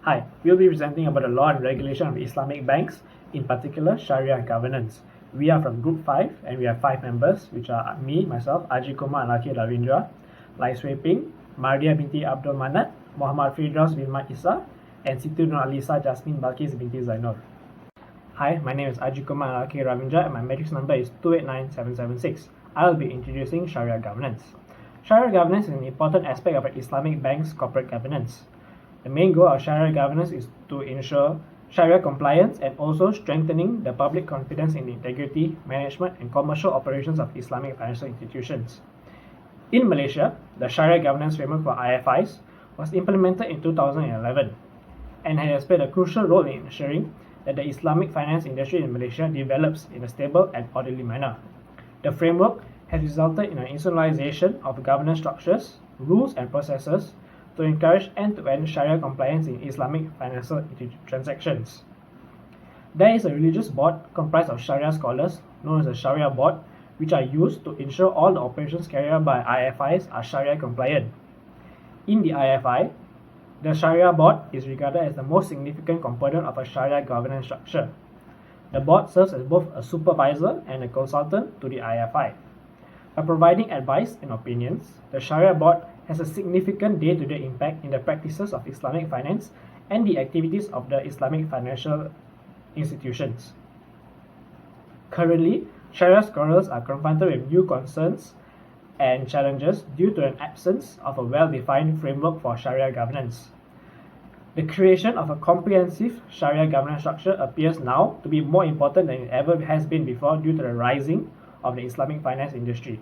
Hi, we'll be presenting about the law and regulation of Islamic banks, in particular Shariah governance. We are from Group 5 and we have 5 members, which are me, myself, Aji Kumar Alaki Ravindra, Lai Sui Ping, Maria binti Abdul Manat, Muhammad Firdaus bin Mat Isa, and Siti Nur Alisa Jasmine Balkis binti Zainur. Hi, my name is Aji Kumar Alaki Ravindra and my matrix number is 289776. I will be introducing Shariah governance. Shariah governance is an important aspect of an Islamic bank's corporate governance. The main goal of Shariah governance is to ensure Shariah compliance and also strengthening the public confidence in the integrity, management, and commercial operations of Islamic financial institutions. In Malaysia, the Shariah governance framework for IFIs was implemented in 2011 and has played a crucial role in ensuring that the Islamic finance industry in Malaysia develops in a stable and orderly manner. The framework has resulted in an institutionalization of governance structures, rules, and processes to encourage end-to-end Shariah compliance in Islamic financial transactions. There is a religious board comprised of Shariah scholars, known as the Shariah board, which are used to ensure all the operations carried out by IFIs are Shariah compliant. In the IFI, the Shariah board is regarded as the most significant component of a Shariah governance structure. The board serves as both a supervisor and a consultant to the IFI. By providing advice and opinions, the Shariah board has a significant day-to-day impact in the practices of Islamic finance and the activities of the Islamic financial institutions. Currently, Shariah scholars are confronted with new concerns and challenges due to an absence of a well-defined framework for Shariah governance. The creation of a comprehensive Shariah governance structure appears now to be more important than it ever has been before due to the rising of the Islamic finance industry.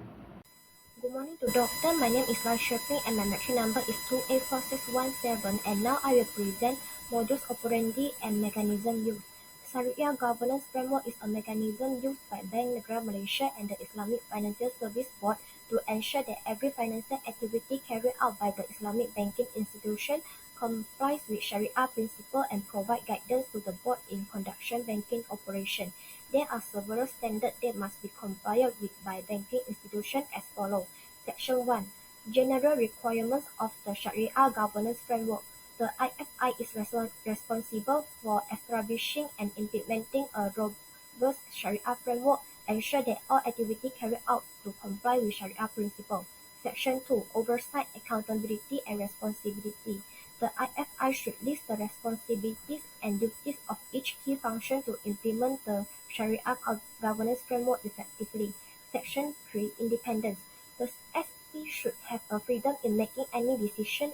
Good morning to doctor. My name is Lai Sui Ping and my matrix number is 284617, and now I will present modus operandi and mechanism used. Shariah governance framework is a mechanism used by Bank Negara Malaysia and the Islamic Financial Service Board to ensure that every financial activity carried out by the Islamic banking institution complies with Shariah principle and provide guidance to the board in conducting banking operation. There are several standards that must be complied with by banking institutions as follows. Section 1. General requirements of the Shariah governance framework. The IFI is responsible for establishing and implementing a robust Shariah framework, ensure that all activity carried out to comply with Shariah principle. Section 2. Oversight, accountability, and responsibility. The IFI should list the responsibilities and duties of each key function to implement the Shariah governance framework effectively. Section 3. Independence. The SC should have a freedom in making any decision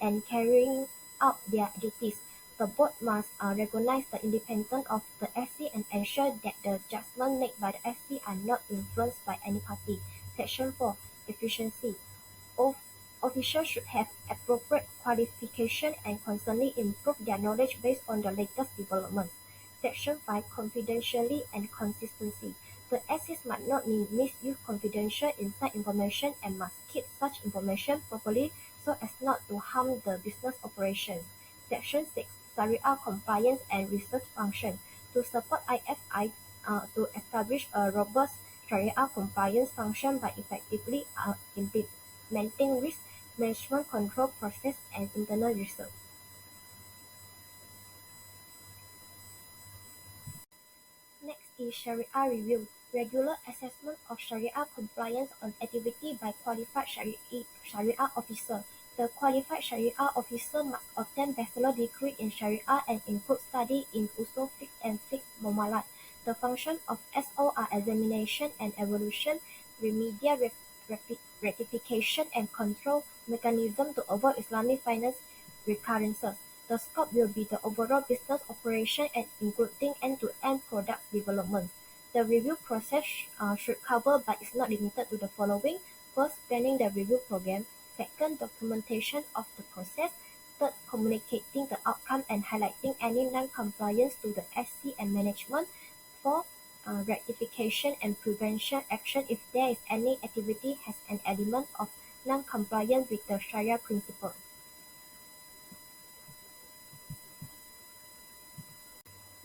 and carrying out their duties. The board must recognize the independence of the SC and ensure that the judgments made by the SC are not influenced by any party. Section 4. Efficiency. Officials should have appropriate qualification and constantly improve their knowledge based on the latest developments. Section 5. Confidentiality and consistency. The SCs must not misuse confidential inside information and must keep such information properly so as not to harm the business operations. Section 6. Shariah compliance and research function. To support IFI to establish a robust Shariah compliance function by effectively implementing risk management control process and internal research. Next is Shariah review. Regular assessment of Shariah compliance on activity by qualified Shariah officer. The qualified Shariah officer must obtain bachelor degree in Shariah and include study in Usul Fiqh and Fiqh Muamalat. The function of SOR examination and evaluation, remedial rectification and control mechanism to avoid Islamic finance recurrences. The scope will be the overall business operation and including end-to-end product development. The review process should cover but is not limited to the following. First, planning the review program. Second, documentation of the process. Third, communicating the outcome and highlighting any non-compliance to the SC and management. Fourth, rectification and prevention action if there is any activity has an element of non-compliance with the Shariah principle.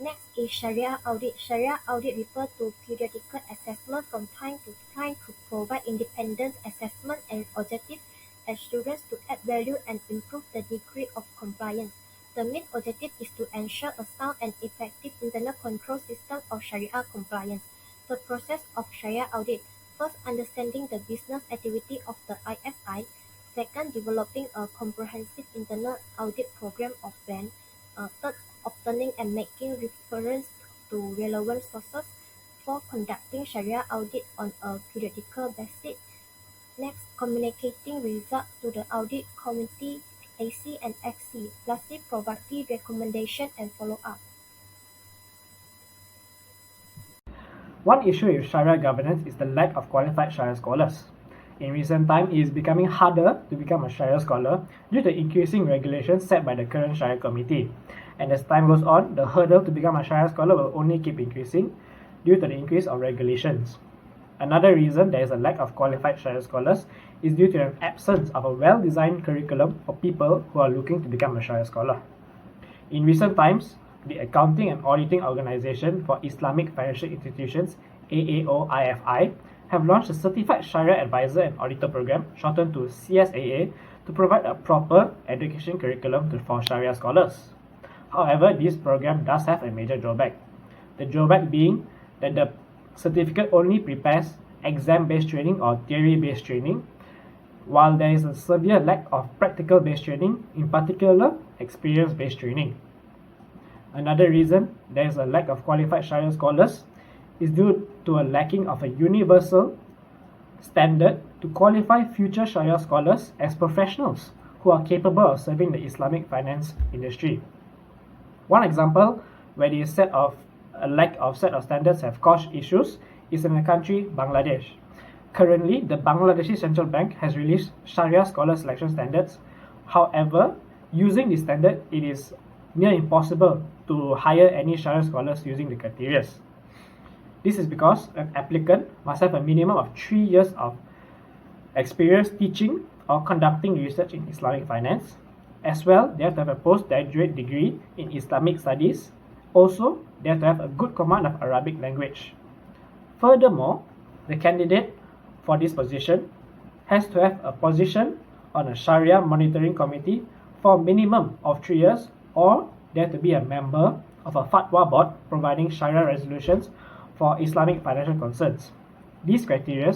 Next is Shariah audit. Shariah audit refers to periodical assessment from time to time to provide independent assessment and objective assurance to add value and improve the degree of compliance. The main objective is to ensure a sound and effective internal control system of Sharia compliance. The process of Sharia audit: first, understanding the business activity of the IFI; second, developing a comprehensive internal audit program of bank; third, obtaining and making reference to relevant sources; fourth, conducting Sharia audit on a periodical basis; next, communicating results to the audit committee AC and XC; lastly, providing recommendation and follow-up. One issue with Sharia governance is the lack of qualified Sharia scholars. In recent time, it is becoming harder to become a Sharia scholar due to increasing regulations set by the current Sharia committee. And as time goes on, the hurdle to become a Sharia scholar will only keep increasing due to the increase of regulations. Another reason there is a lack of qualified Sharia scholars is due to an absence of a well-designed curriculum for people who are looking to become a Sharia scholar. In recent times, the Accounting and Auditing Organization for Islamic Financial Institutions, AAOIFI, have launched a Certified Sharia Advisor and Auditor Program, shortened to CSAA, to provide a proper education curriculum for Sharia scholars. However, this program does have a major drawback. The drawback being that the certificate only prepares exam-based training or theory-based training, while there is a severe lack of practical-based training, in particular, experience-based training. Another reason there is a lack of qualified Sharia scholars is due to a lacking of a universal standard to qualify future Sharia scholars as professionals who are capable of serving the Islamic finance industry. One example where the lack of set of standards have caused issues is in the country Bangladesh. Currently, the Bangladeshi Central Bank has released Sharia scholar selection standards. However, using this standard, it is near impossible to hire any Sharia scholars using the criteria. This is because an applicant must have a minimum of 3 years of experience teaching or conducting research in Islamic finance. As well, they have to have a postgraduate degree in Islamic studies. Also, they have to have a good command of Arabic language. Furthermore, the candidate for this position has to have a position on a Sharia monitoring committee for a minimum of 3 years, or they have to be a member of a fatwa board providing Sharia resolutions for Islamic financial concerns. These criteria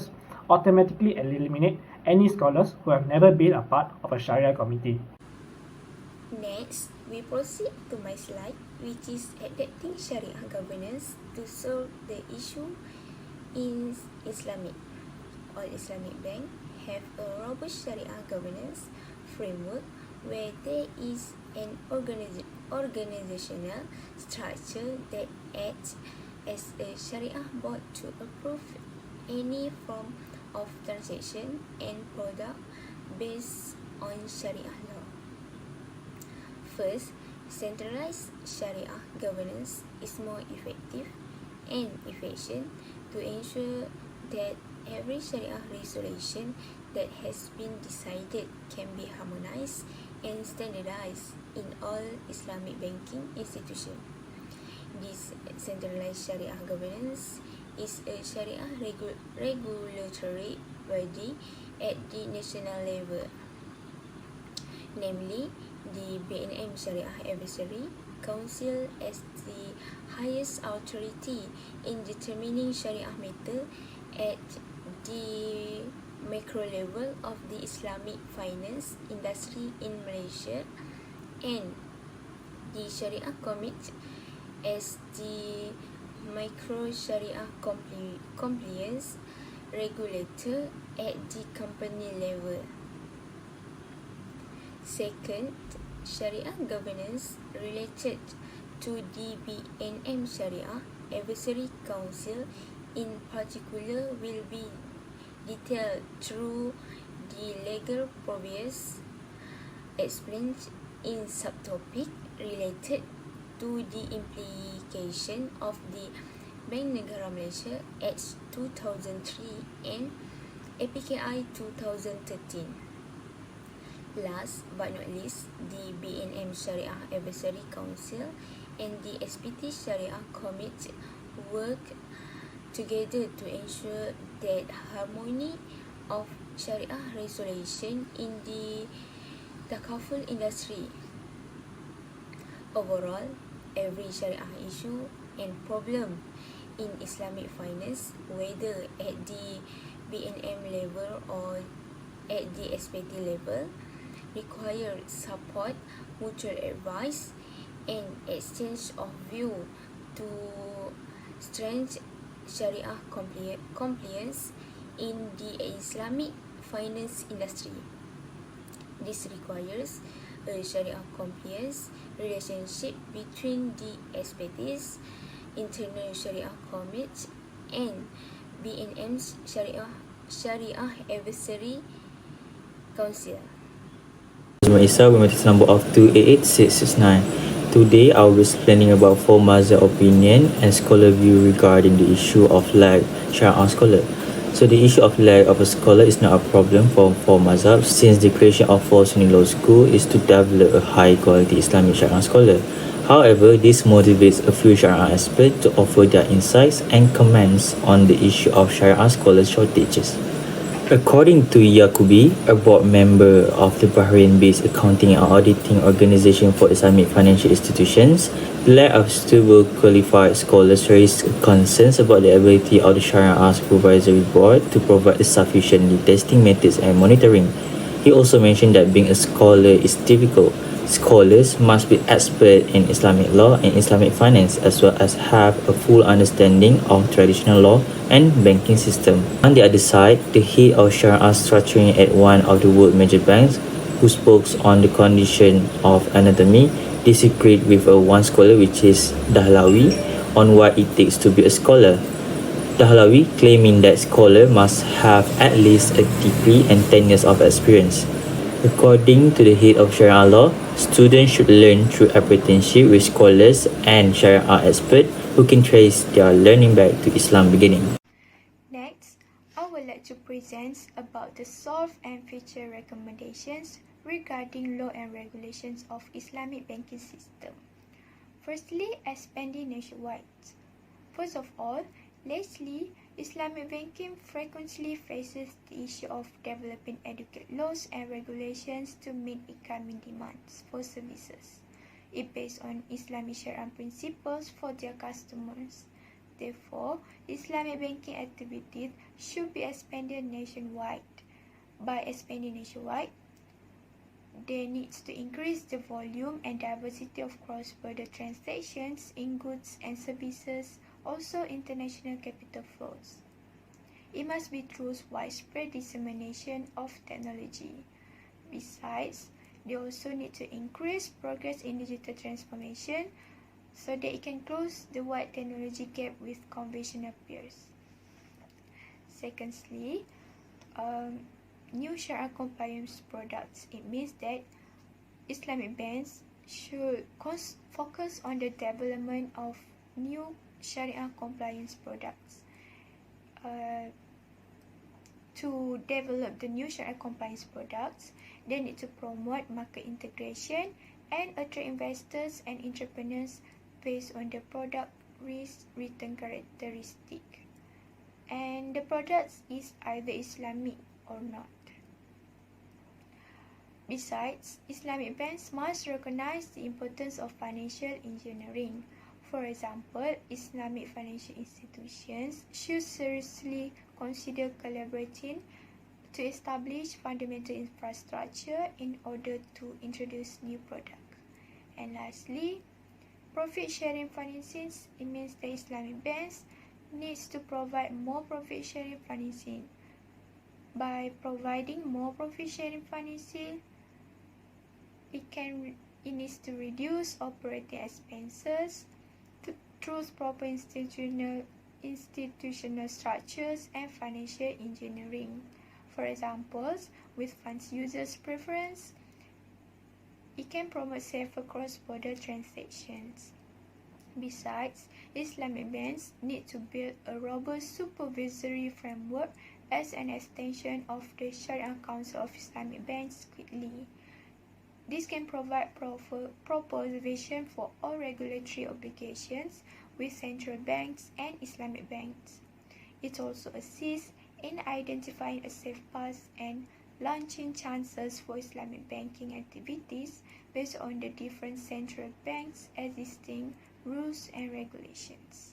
automatically eliminate any scholars who have never been a part of a Sharia committee. Next, we proceed to my slide, which is adapting Sharia governance to solve the issue in Islamic. All Islamic banks have a robust Sharia governance framework where there is an organizational structure that acts as a Sharia board to approve any form of transaction and product based on Sharia law. First, centralized Sharia governance is more effective and efficient to ensure that every Sharia resolution that has been decided can be harmonized and standardized in all Islamic banking institutions. This centralized Sharia governance is a Sharia regulatory body at the national level, namely the BNM Sharia Advisory Council as the highest authority in determining Sharia matter at the macro level of the Islamic finance industry in Malaysia, and the Sharia Committee as the micro Sharia compliance regulator at the company level. Second, Sharia governance related to the BNM Sharia Advisory Council in particular will be detailed through the legal provisions explained in subtopic related to the implication of the Bank Negara Malaysia Act 2003 and APKI 2013. Last but not least, the BNM Sharia Advisory Council and the SPT Sharia Committee work together to ensure that harmony of Sharia resolution in the takaful industry. Overall, every Shariah issue and problem in Islamic finance, whether at the BNM level or at the SPT level, require support, mutual advice, and exchange of view to strengthen Shariah compliance in the Islamic finance industry. This requires a Shariah compliance relationship between the SPTs, internal Shariah committee, and BNM's Shariah Advisory Council. Isa with notice number of 288669. Today I will be explaining about four mazhab opinion and scholar view regarding the issue of lack Shariah scholar. So the issue of lack of a scholar is not a problem for four mazhab, since the creation of four Sunni law school is to develop a high quality Islamic Shariah scholar. However, this motivates a few Shariah experts to offer their insights and comments on the issue of Shariah scholar shortages. According to Yakubi, a board member of the Bahrain-based accounting and auditing organization for Islamic financial institutions, the lack of suitable qualified scholars raised concerns about the ability of the Shariah Supervisory Board to provide sufficiently testing methods and monitoring. He also mentioned that being a scholar is difficult. Scholars must be expert in Islamic law and Islamic finance, as well as have a full understanding of traditional law and banking system. On the other side, the head of Shariah structuring at one of the world major banks, who spoke on the condition of anatomy, disagreed with one scholar, which is Dahlawi, on what it takes to be a scholar. Dahlawi claiming that scholar must have at least a degree and 10 years of experience. According to the head of Shariah law, students should learn through apprenticeship with scholars and Shariah experts who can trace their learning back to Islam beginning. Next, I would like to present about the solve and future recommendations regarding law and regulations of Islamic banking system. Firstly, expanding nationwide. First of all, lately, Islamic banking frequently faces the issue of developing adequate laws and regulations to meet incoming demands for services. It based on Islamic Shariah principles for their customers. Therefore, Islamic banking activities should be expanded nationwide. By expanding nationwide, they need to increase the volume and diversity of cross-border transactions in goods and services, also international capital flows. It must be through widespread dissemination of technology. Besides, they also need to increase progress in digital transformation so that it can close the wide technology gap with conventional peers. Secondly, new Shariah compliance products. It means that Islamic banks should focus on the development of new Shariah compliance products. To develop the new Shariah compliance products, they need to promote market integration and attract investors and entrepreneurs based on the product risk return characteristic. And the products is either Islamic or not. Besides, Islamic banks must recognize the importance of financial engineering. For example, Islamic financial institutions should seriously consider collaborating to establish fundamental infrastructure in order to introduce new products. And lastly, profit sharing financing. It means that Islamic banks needs to provide more profit sharing financing. By providing more profit sharing financing, it needs to reduce operating expenses through proper institutional structures and financial engineering. For example, with funds users' preference, it can promote safer cross-border transactions. Besides, Islamic banks need to build a robust supervisory framework as an extension of the Shariah Council of Islamic Banks quickly. This can provide proper vision for all regulatory obligations with central banks and Islamic banks. It also assists in identifying a safe path and launching chances for Islamic banking activities based on the different central banks' existing rules and regulations.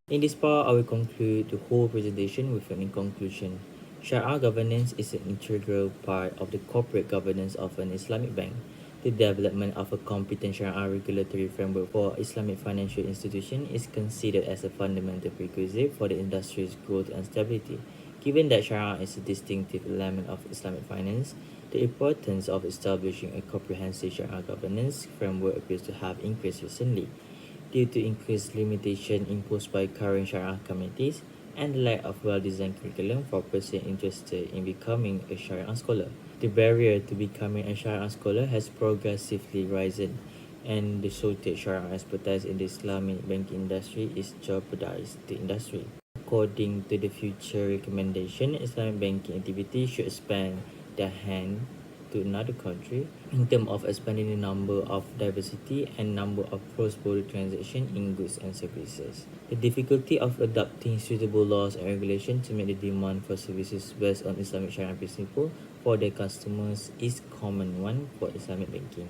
In this part, I will conclude the whole presentation with an conclusion. Shariah governance is an integral part of the corporate governance of an Islamic bank. The development of a competent Shariah regulatory framework for Islamic financial institution is considered as a fundamental prerequisite for the industry's growth and stability. Given that Shariah is a distinctive element of Islamic finance, the importance of establishing a comprehensive Shariah governance framework appears to have increased recently due to increased limitation imposed by current Shariah committees and the lack of well-designed curriculum for persons interested in becoming a Shariah scholar. The barrier to becoming a Shariah scholar has progressively risen, and the shortage Shariah expertise in the Islamic banking industry is jeopardized the industry. According to the future recommendation, Islamic banking activity should expand their hand to another country in terms of expanding the number of diversity and number of cross-border transactions in goods and services. The difficulty of adopting suitable laws and regulations to meet the demand for services based on Islamic Sharia principle for their customers is common one for Islamic banking.